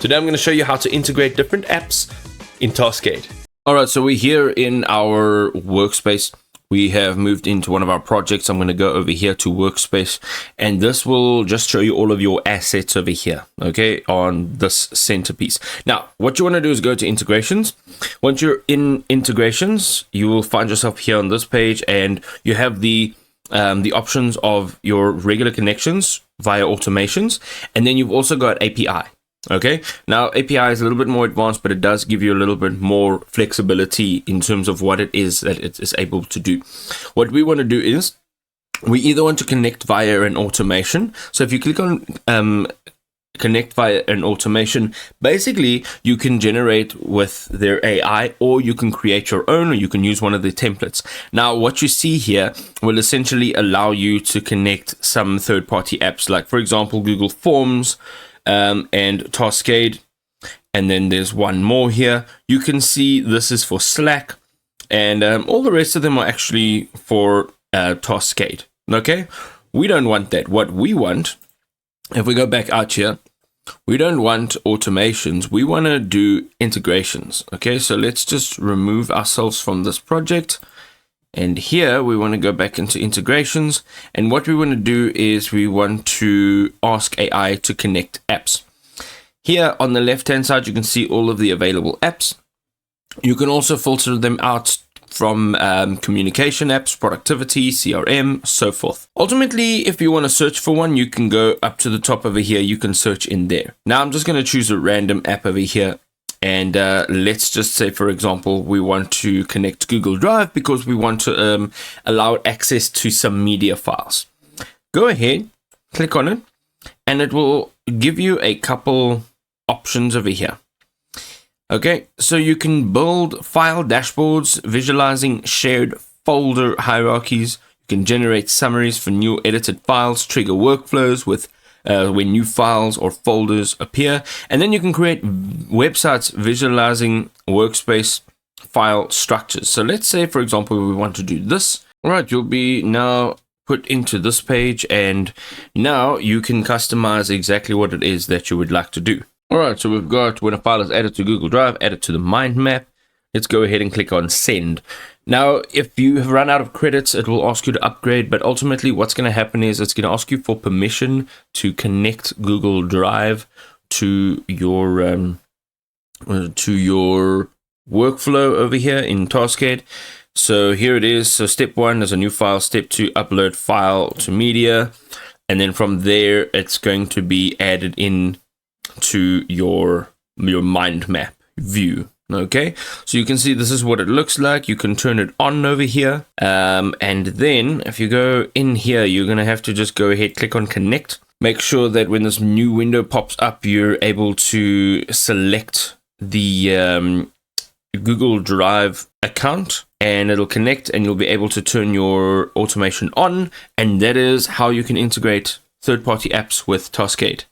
Today I'm going to show you how to integrate different apps in Taskade. Alright, so we're here in our workspace. We have moved into one of our projects. I'm going to go over here to workspace, and this will just show you all of your assets over here, okay, on this centerpiece. Now, what you want to do is go to integrations. Once you're in integrations, you will find yourself here on this page, and you have the options of your regular connections via automations, and then you've also got API. Okay, now API is a little bit more advanced, but it does give you a little bit more flexibility in terms of what it is that it is able to do. What we want to do is we either want to connect via an automation. So if you click on connect via an automation, basically you can generate with their AI, or you can create your own, or you can use one of the templates. Now what you see here will essentially allow you to connect some third-party apps, like for example Google Forms and Taskade, and then there's one more here. You can see this is for Slack, and all the rest of them are actually for Taskade. Okay, we don't want that. What we want, if we go back out here, we don't want automations, we want to do integrations. Okay, so let's just remove ourselves from this project, and here we want to go back into integrations, and what we want to do is we want to ask AI to connect apps. Here on the left hand side you can see all of the available apps. You can also filter them out from communication apps, productivity, CRM, so forth. Ultimately, if you want to search for one, you can go up to the top over here, you can search in there. Now I'm just going to choose a random app over here, and let's just say, for example, we want to connect Google Drive because we want to allow access to some media files. Go ahead, click on it, and it will give you a couple options over here. Okay, so you can build file dashboards, visualizing shared folder hierarchies. You can generate summaries for new edited files, trigger workflows with when new files or folders appear, and then you can create websites visualizing workspace file structures. So let's say, for example, we want to do this. All right, you'll be now put into this page, and now you can customize exactly what it is that you would like to do. All right, so we've got when a file is added to Google Drive, added to the mind map. Let's go ahead and click on send. Now, if you have run out of credits, it will ask you to upgrade, but ultimately what's going to happen is it's going to ask you for permission to connect Google Drive to your workflow over here in Taskade. So here it is. So step 1 is a new file. Step 2, upload file to media. And then from there, it's going to be added in to your mind map view. Okay, so you can see this is what it looks like. You can turn it on over here, and then if you go in here, you're gonna have to just go ahead, click on connect. Make sure that when this new window pops up, you're able to select the Google Drive account, and it'll connect, and you'll be able to turn your automation on, and that is how you can integrate third-party apps with Taskade.